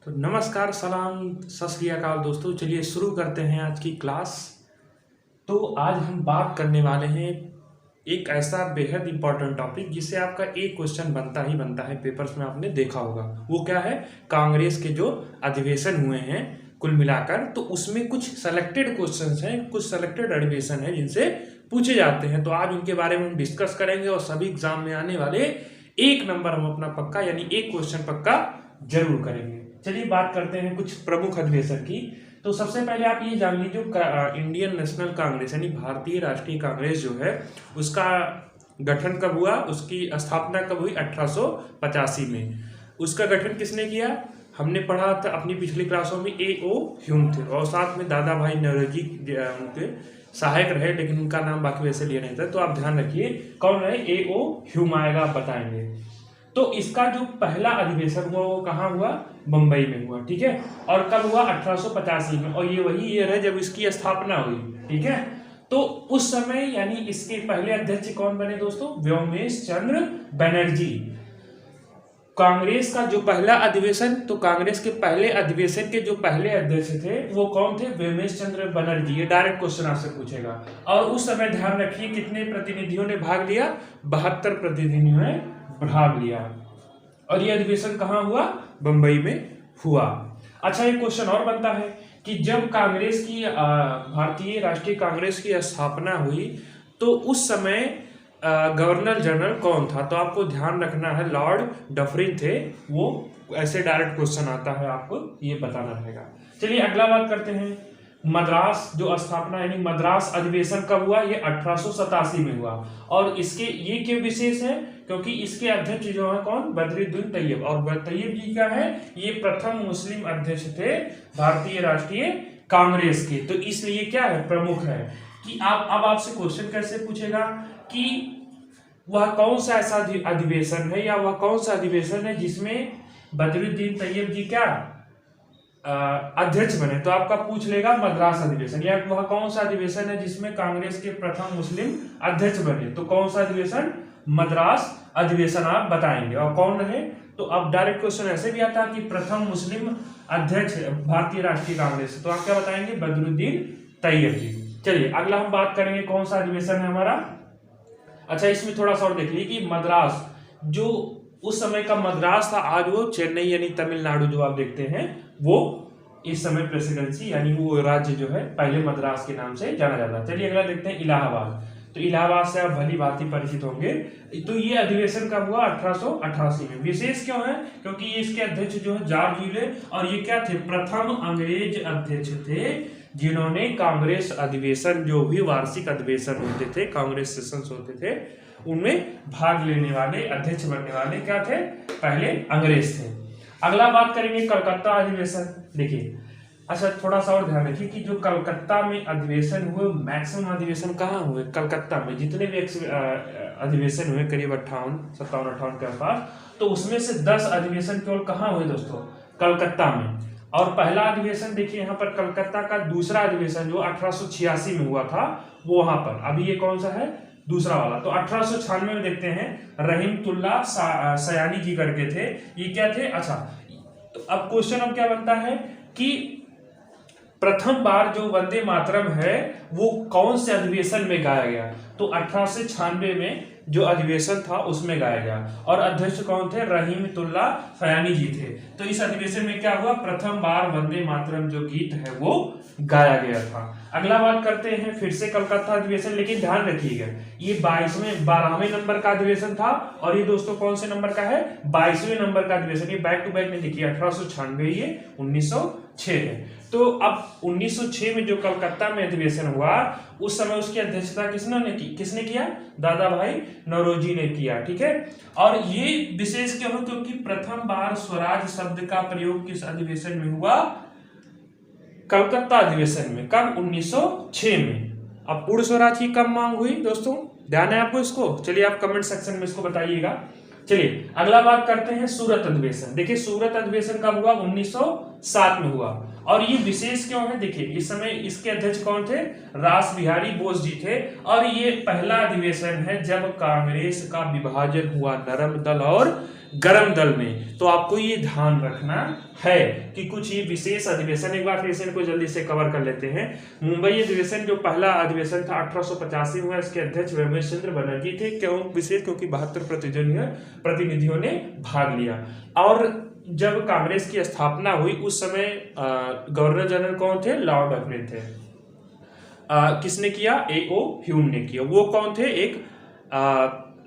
तो नमस्कार, सलाम, सत श्री अकाल दोस्तों। चलिए शुरू करते हैं आज की क्लास। तो आज हम बात करने वाले हैं एक ऐसा बेहद इंपॉर्टेंट टॉपिक जिससे आपका एक क्वेश्चन बनता ही बनता है, पेपर्स में आपने देखा होगा। वो क्या है? कांग्रेस के जो अधिवेशन हुए हैं कुल मिलाकर, तो उसमें कुछ सेलेक्टेड क्वेश्चंस हैं, कुछ सेलेक्टेड अधिवेशन हैं जिनसे पूछे जाते हैं। तो आज उनके बारे में हम डिस्कस करेंगे और सभी एग्जाम में आने वाले एक नंबर हम अपना पक्का यानी एक क्वेश्चन पक्का जरूर करेंगे। चलिए बात करते हैं कुछ प्रमुख अधिवेशन की। तो सबसे पहले आप ये जान लीजिए, इंडियन नेशनल कांग्रेस यानी भारतीय राष्ट्रीय कांग्रेस जो है उसका गठन कब हुआ, उसकी स्थापना कब हुई? 1885 में। उसका गठन किसने किया? हमने पढ़ा था अपनी पिछली क्लासों में, A.O. ह्यूम थे और साथ में दादा भाई नौरोजी उनके सहायक रहे, लेकिन उनका नाम बाकी वैसे लिया नहीं था। तो आप ध्यान रखिए कौन रहे? A.O. ह्यूम आएगा, आप बताएंगे। तो इसका जो पहला अधिवेशन हुआ वो कहाँ हुआ? मुंबई में हुआ, ठीक है। और कब हुआ? 1885 में। और ये वही ईयर है जब इसकी स्थापना हुई, ठीक है। तो उस समय यानी इसके पहले अध्यक्ष कौन बने दोस्तों? व्योमेश चंद्र बनर्जी। कांग्रेस का जो पहला अधिवेशन, तो कांग्रेस के पहले अधिवेशन के जो पहले अध्यक्ष थे वो कौन थे? व्योमेश चंद्र बनर्जी। ये डायरेक्ट क्वेश्चन आपसे पूछेगा। और उस समय ध्यान रखिए कितने प्रतिनिधियों ने भाग लिया? 72 प्रतिनिधियों ने भाग लिया। और ये अधिवेशन कहाँ हुआ? मुंबई में हुआ। अच्छा, एक क्वेश्चन और बनता है कि जब कांग्रेस की भारतीय राष्ट्रीय कांग्रेस की स्थापना हुई तो उस समय गवर्नर जनरल कौन था? तो आपको ध्यान रखना है, लॉर्ड डफरिन थे वो। ऐसे डायरेक्ट क्वेश्चन आता है, आपको ये बताना रहेगा। चलिए अगला बात करते हैं। मद्रास जो स्थापना यानी मद्रास अधिवेशन कब हुआ? ये 1887 में हुआ। और इसके ये क्यों विशेष है? क्योंकि इसके अध्यक्ष जो है कौन? बद्रुद्दीन तैयब। और तैयब जी क्या है? ये प्रथम मुस्लिम अध्यक्ष थे भारतीय राष्ट्रीय कांग्रेस के। तो इसलिए क्या है? प्रमुख है। कि आप अब आपसे क्वेश्चन कैसे पूछेगा कि वह कौन सा ऐसा अधिवेशन है या वह कौन सा अधिवेशन है जिसमें बद्रुद्दीन तैयब जी क्या अध्यक्ष बने? तो आपका पूछ लेगा मद्रास अधिवेशन। या वह कौन सा अधिवेशन है जिसमें कांग्रेस के प्रथम मुस्लिम अध्यक्ष बने? तो कौन सा अधिवेशन? मद्रास अधिवेशन आप बताएंगे। और कौन रहे? तो अब डायरेक्ट क्वेश्चन ऐसे भी आता है कि प्रथम मुस्लिम अध्यक्ष भारतीय राष्ट्रीय कांग्रेस, तो आप क्या बताएंगे? बद्रुद्दीन तैयब जी। चलिए अगला हम बात करेंगे कौन सा अधिवेशन है हमारा। अच्छा, इसमें थोड़ा सा और देख लीजिए कि मद्रास जो उस समय का मद्रास था, आज वो चेन्नई यानी तमिलनाडु जो आप देखते हैं वो इस समय प्रेसिडेंसी यानी वो राज्य जो है पहले मद्रास के नाम से जाना जाता है। चलिए अगला देखते हैं इलाहाबाद। तो इलाहाबाद से आप भली भांति परिचित होंगे। तो ये अधिवेशन कब हुआ? 1888 में। विशेष क्यों है? क्योंकि इसके अध्यक्ष जो है जॉर्ज ह्यूले, और ये क्या थे? प्रथम अंग्रेज अध्यक्ष थे जिन्होंने कांग्रेस अधिवेशन, जो भी वार्षिक अधिवेशन होते थे, कांग्रेस सेशंस होते थे, उनमें भाग लेने वाले, अध्यक्ष बनने वाले क्या थे? पहले अंग्रेज थे। अगला बात करेंगे कलकत्ता अधिवेशन। देखिए, अच्छा थोड़ा सा और ध्यान रखिए कि जो कलकत्ता में अधिवेशन हुए, मैक्सिमम अधिवेशन कहाँ हुए? कलकत्ता में। जितने भी अधिवेशन हुए करीब 57-58 के आसपास, तो उसमें से 10 अधिवेशन केवल कहाँ हुए दोस्तों? कलकत्ता में। और पहला अधिवेशन देखिए यहाँ पर कलकत्ता का, दूसरा अधिवेशन जो 1886 में हुआ था वो वहां पर। अभी ये कौन सा है? दूसरा वाला। तो 1896 में देखते हैं, रहीमतुल्लाह सयानी जी करके थे। ये क्या थे? अच्छा, तो अब क्वेश्चन अब क्या बनता है कि प्रथम बार जो वंदे मातरम है वो कौन से अधिवेशन में गाया गया? तो 1896 में जो अधिवेशन था उसमें गाया गया। और अध्यक्ष कौन थे? रहीमतुल्लाह सयानी जी थे। तो इस अधिवेशन में क्या हुआ? प्रथम बार वंदे मातरम जो गीत है वो गाया गया था। अगला बात करते हैं फिर से कलकत्ता अधिवेशन, लेकिन ध्यान रखिएगा ये 12वें नंबर का अधिवेशन था। और ये दोस्तों कौन से नंबर का है? 22वें नंबर का अधिवेशन। ये बैक टू बैक में देखिए, 1896 ये 1906 है। तो अब 1906 में जो कलकत्ता में अधिवेशन हुआ उस समय उसकी अध्यक्षता किसने किया? दादा भाई नौरोजी ने किया, ठीक है। और ये विशेष क्यों है? क्योंकि प्रथम बार स्वराज शब्द का प्रयोग किस अधिवेशन में हुआ? कलकत्ता अधिवेशन में। कब? 1906 में। अब पूर्ण स्वराज की कब मांग हुई दोस्तों? ध्यान है आपको इसको? चलिए आप कमेंट सेक्शन में इसको बताइएगा। चलिए अगला बात करते हैं सूरत अधिवेशन। देखिए सूरत अधिवेशन कब हुआ? 1907 में हुआ। और ये विशेष क्यों है? देखिए इस समय इसके अध्यक्ष कौन थे? रास बिहारी बोस जी थे। और ये पहला अधिवेशन है जब कांग्रेस का विभाजन हुआ नरम दल और गर्म दल में। तो आपको ये ध्यान रखना है कि कुछ ये विशेष अधिवेशन, एक बार फिर से इनको जल्दी से कवर कर लेते हैं। मुंबई अधिवेशन जो पहला अधिवेशन था 1885 में, इसके अध्यक्ष रमेश चंद्र बनर्जी थे। क्यों विशेष? क्योंकि 72 प्रतिनिधियों ने भाग लिया। और जब कांग्रेस की स्थापना हुई उस समय गवर्नर जनरल कौन थे? लॉर्ड डफरिन थे। किसने किया? A.O. ह्यूम ने किया। वो कौन थे? एक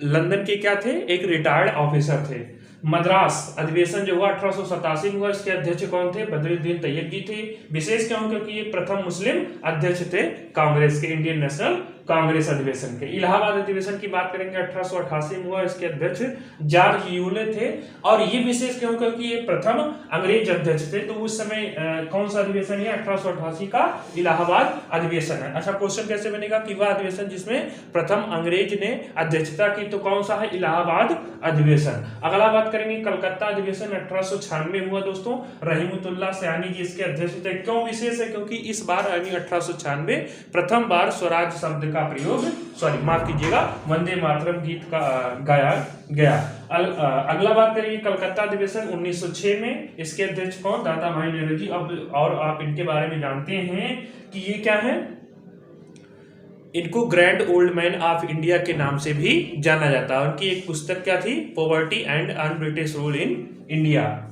लंदन के क्या थे? एक रिटायर्ड ऑफिसर थे। मद्रास अधिवेशन जो हुआ 1887 में हुआ, इसके अध्यक्ष कौन थे? बद्रुद्दीन तैयबजी थे। विशेष क्यों? क्योंकि ये प्रथम मुस्लिम अध्यक्ष थे कांग्रेस के, इंडियन नेशनल कांग्रेस अधिवेशन के। इलाहाबाद अधिवेशन की बात करेंगे 1888 में हुआ, इसके अध्यक्ष जॉर्ज यूले थे। और ये विशेष क्यों? क्योंकि ये प्रथम अंग्रेज अध्यक्ष थे। तो उस समय कौन सा अधिवेशन है? 1888 का इलाहाबाद अधिवेशन है। अच्छा, क्वेश्चन कैसे बनेगा कि वह अधिवेशन जिसमें प्रथम अंग्रेज ने अध्यक्षता की, तो कौन सा है? इलाहाबाद अधिवेशन। अगला बात करेंगे कलकत्ता अधिवेशन 1896 हुआ दोस्तों, रहीमतुल्लाह सयानी जी इसके अध्यक्ष थे। क्यों विशेष है? क्योंकि इस बार 1896 प्रथम बार स्वराज शब्द का प्रयोग, माफ कीजिएगा, वंदे मातरम गीत का गाया गया। अगला बात करेंगे कलकत्ता अधिवेशन 1906 में, इसके अध्यक्ष कौन? दादा भाई नौरोजी। अब और आप इनके बारे में जानते हैं कि ये क्या है? इनको grand old man of India के नाम से भी जाना जाता है। उनकी एक पुस्तक क्या थी? Poverty and un British rule in India.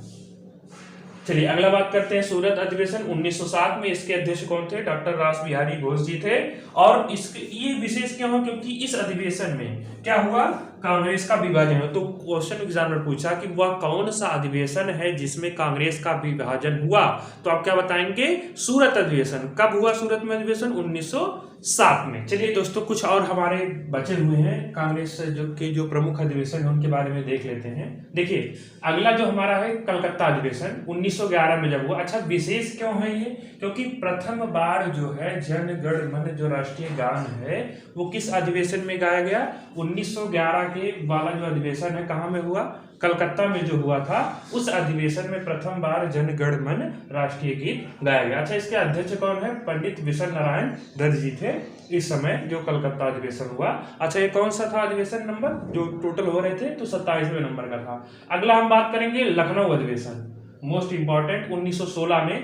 चलिए अगला बात करते हैं सूरत अधिवेशन 1907 में, इसके अध्यक्ष कौन थे? डॉक्टर रास बिहारी घोष जी थे। और इसके ये विशेष क्यों है? क्योंकि इस अधिवेशन में क्या हुआ? कांग्रेस का विभाजन हुआ। तो क्वेश्चन एग्जामिनर पूछा कि वह कौन सा अधिवेशन है जिसमें कांग्रेस का विभाजन हुआ? तो आप क्या बताएंगे? सूरत अधिवेशन। कब हुआ सूरत में अधिवेशन? 1907 में। चलिए दोस्तों, कुछ और हमारे बचे हुए हैं कांग्रेस जो प्रमुख अधिवेशन है उनके बारे में देख लेते हैं। देखिए अगला जो हमारा है कलकत्ता अधिवेशन 1911 में जब हुआ। अच्छा, विशेष क्यों है ये? क्योंकि प्रथम बार जो है जन गण मन जो राष्ट्रीय गान है वो किस अधिवेशन में गाया गया? 1911 के वाला जो अधिवेशन है कहाँ में हुआ? कलकत्ता में जो हुआ था, उस अधिवेशन में प्रथम बार जन गण मन राष्ट्रीय गीत गाया गया। अच्छा, इसके अध्यक्ष कौन है? पंडित विशल नारायण दत्त जी थे इस समय जो कलकत्ता अधिवेशन हुआ। अच्छा, ये कौन सा था अधिवेशन नंबर? जो टोटल हो रहे थे तो 27वें नंबर का था। अगला हम बात करेंगे लखनऊ अधिवेशन, मोस्ट इंपॉर्टेंट, 1916 में।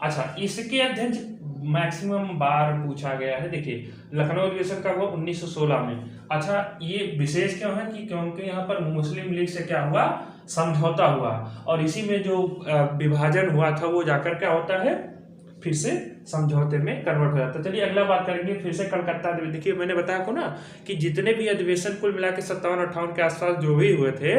अच्छा, इसके अध्यक्ष मैक्सिमम बार पूछा गया है। देखिए लखनऊ अधिवेशन का हुआ 1916 में। अच्छा, ये विशेष क्यों है? कि क्योंकि यहाँ पर मुस्लिम लीग से क्या हुआ? समझौता हुआ। और इसी में जो विभाजन हुआ था वो जाकर क्या होता है? फिर से समझौते में कन्वर्ट हो जाता है। चलिए अगला बात करेंगे फिर से कलकत्ता अधिवेशन। देखिए मैंने बताया को ना कि जितने भी अधिवेशन कुल मिला के 57-58 के आसपास जो भी हुए थे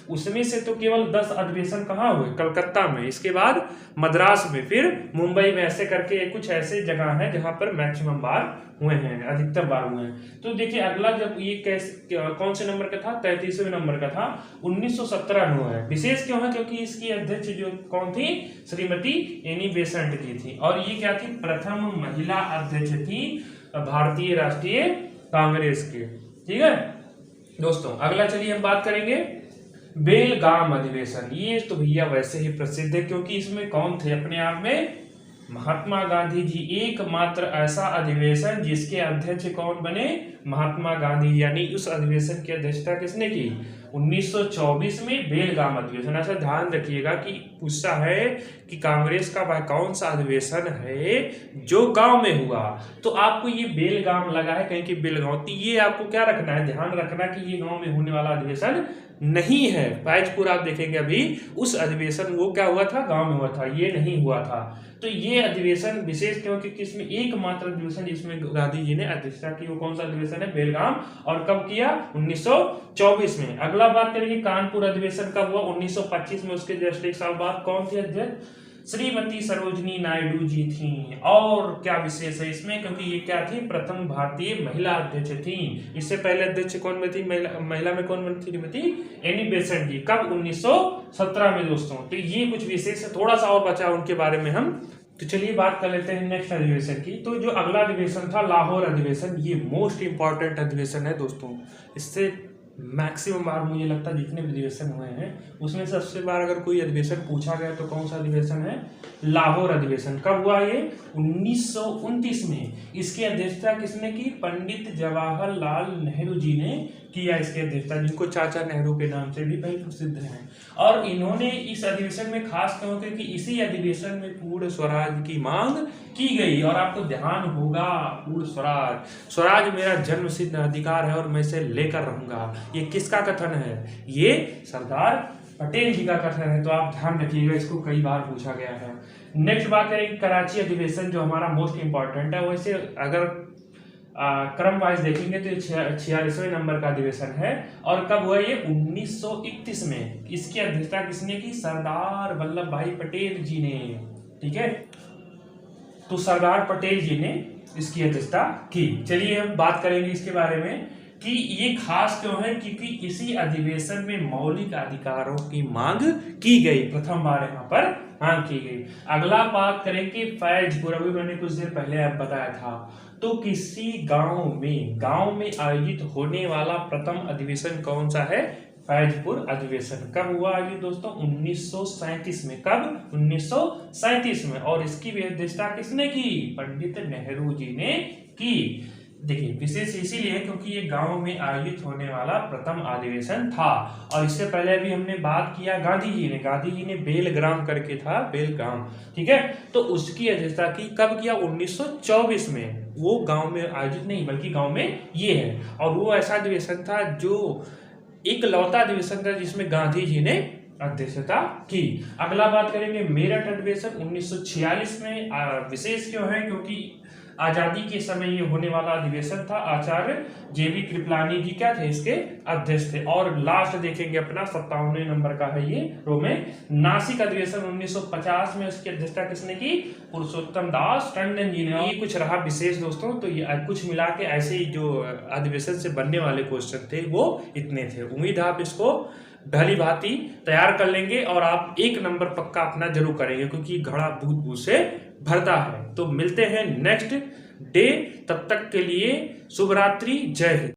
उसमें से तो केवल 10 अधिवेशन कहाँ हुए? कलकत्ता में। इसके बाद मद्रास में, फिर मुंबई में, ऐसे करके कुछ ऐसे जगह है जहां पर मैक्सिमम बार हुए हैं, अधिकतर बार हुए हैं। तो देखिए अगला जब ये कौन से नंबर का था? 33वें नंबर का था, 1917 में हुआ है। विशेष क्यों है? क्योंकि इसकी अध्यक्ष जो कौन थी? श्रीमती एनी बेसेंट जी थी। और ये क्या थी? प्रथम महिला अध्यक्ष थी भारतीय राष्ट्रीय कांग्रेस के। ठीक है दोस्तों, अगला चलिए हम बात करेंगे बेलगाम अधिवेशन। ये तो भैया वैसे ही प्रसिद्ध है क्योंकि इसमें कौन थे अपने आप में? महात्मा गांधी जी। एकमात्र ऐसा अधिवेशन जिसके अध्यक्ष कौन बने? महात्मा गांधी। यानी उस अधिवेशन की अध्यक्षता किसने की? 1924 में बेलगाम अधिवेशन। ऐसा ध्यान रखिएगा कि पूछता है कि कांग्रेस का वह कौन सा अधिवेशन है जो गांव में हुआ। तो आपको ये बेलगाम लगा है कहीं कि बेलगांव, तो ये आपको क्या रखना है? ध्यान रखना कि ये गांव में होने वाला अधिवेशन नहीं है। बैजपुर आप देखेंगे अभी, उस अधिवेशन वो क्या हुआ था? गांव में हुआ था, ये नहीं हुआ था। तो ये अधिवेशन विशेष क्यों? क्योंकि इसमें एकमात्र अधिवेशन जिसमें गांधी जी ने अध्यक्षता की वो कौन सा अधिवेशन है? बेलगाम। और कब किया? 1924 में। अगला बात करेंगे कानपुर अधिवेशन कब हुआ? 1925 में। उसके जस्ट एक साल बाद कौन थे अध्यक्ष? श्रीमती सरोजनी नायडू जी थी। और क्या विशेष है इसमें? क्योंकि ये क्या थी? प्रथम भारतीय महिला अध्यक्ष थी। इससे पहले अध्यक्ष कौन में थी? महिला में कौन थी? श्रीमती एनी बेसेंट जी। कब? 1917 में दोस्तों। तो ये कुछ विशेष है, थोड़ा सा और बचा उनके बारे में हम। तो चलिए बात कर लेते हैं नेक्स्ट अधिवेशन की। तो जो अगला अधिवेशन था लाहौर अधिवेशन, ये मोस्ट इंपॉर्टेंट अधिवेशन है दोस्तों। इससे मैक्सिमम बार मुझे लगता है जितने भी अधिवेशन हुए हैं उसमें सबसे बार अगर कोई अधिवेशन पूछा गया तो कौन सा अधिवेशन है? लाहौर अधिवेशन। कब हुआ ये? 1929 में। इसकी अध्यक्षता किसने की? पंडित जवाहरलाल नेहरू जी ने किया इसकी अध्यक्षता, जिनको चाचा नेहरू के नाम से भी भाई प्रसिद्ध हैं। और इन्होंने इस अधिवेशन में खास क्यों, क्योंकि इसी अधिवेशन में पूर्ण स्वराज की मांग की गई। और आपको ध्यान होगा, पूर्ण स्वराज, स्वराज मेरा जन्म सिद्ध अधिकार है और मैं इसे लेकर रहूंगा, ये किसका कथन है? ये सरदार पटेल जी का कथन है। तो आप ध्यान रखिएगा, इसको कई बार पूछा गया है। नेक्स्ट बात करें कराची अधिवेशन, जो हमारा मोस्ट इंपॉर्टेंट है। वैसे अगर क्रम वाइज देखेंगे तो 46वें नंबर का अधिवेशन है। और कब हुआ ये? 1931 में। इसकी अध्यक्षता किसने की? सरदार वल्लभ भाई पटेल जी ने। ठीक है, तो सरदार पटेल जी ने इसकी अध्यक्षता की। चलिए हम बात करेंगे इसके बारे में कि ये खास क्यों है, क्योंकि इसी अधिवेशन में मौलिक अधिकारों की मांग की गई, प्रथम बार यहाँ पर मांग की गई। अगला बात करें कि फैजपुर, अभी मैंने कुछ देर पहले आप बताया था, तो किसी गांव में आयोजित होने वाला प्रथम अधिवेशन कौन सा है? फैजपुर अधिवेशन। कब हुआ आयोजित दोस्तों? 1937 में। कब? 1937 में। और इसकी भी अध्यक्षता किसने की? पंडित नेहरू जी ने की। देखिए विशेष इसीलिए क्योंकि ये गांव में आयोजित होने वाला प्रथम अधिवेशन था। और इससे पहले भी हमने बात किया गांधी जी ने बेलग्राम करके था, बेलग्राम, ठीक है, तो उसकी अध्यक्षता की। कब किया? 1924 में। वो गांव में आयोजित नहीं बल्कि गांव में ये है। और वो ऐसा अधिवेशन था जो इकलौता अधिवेशन था जिसमें गांधी जी ने अध्यक्षता की। अगला बात करेंगे मेरठ अधिवेशन 1946 में। विशेष क्यों है? क्योंकि आजादी के समय ये होने वाला अधिवेशन था। आचार्य जेबी कृपलानी जी क्या थे? इसके अध्यक्ष थे। और लास्ट देखेंगे अपना 57वें नंबर का है ये रो में, नासिक अधिवेशन 1950 में। उसकी अध्यक्षता किसने की? पुरुषोत्तम दास टंडन जी ने। ये कुछ रहा विशेष दोस्तों, तो ये कुछ मिला के ऐसे ही जो अधिवेशन से बनने वाले क्वेश्चन थे वो इतने थे। उम्मीद है आप इसको भली भांति तैयार कर लेंगे और आप 1 नंबर पक्का अपना जरूर करेंगे, क्योंकि घड़ा भूत भूत से भरता है। तो मिलते हैं नेक्स्ट डे, तब तक के लिए शुभ रात्रि, जय हिंद।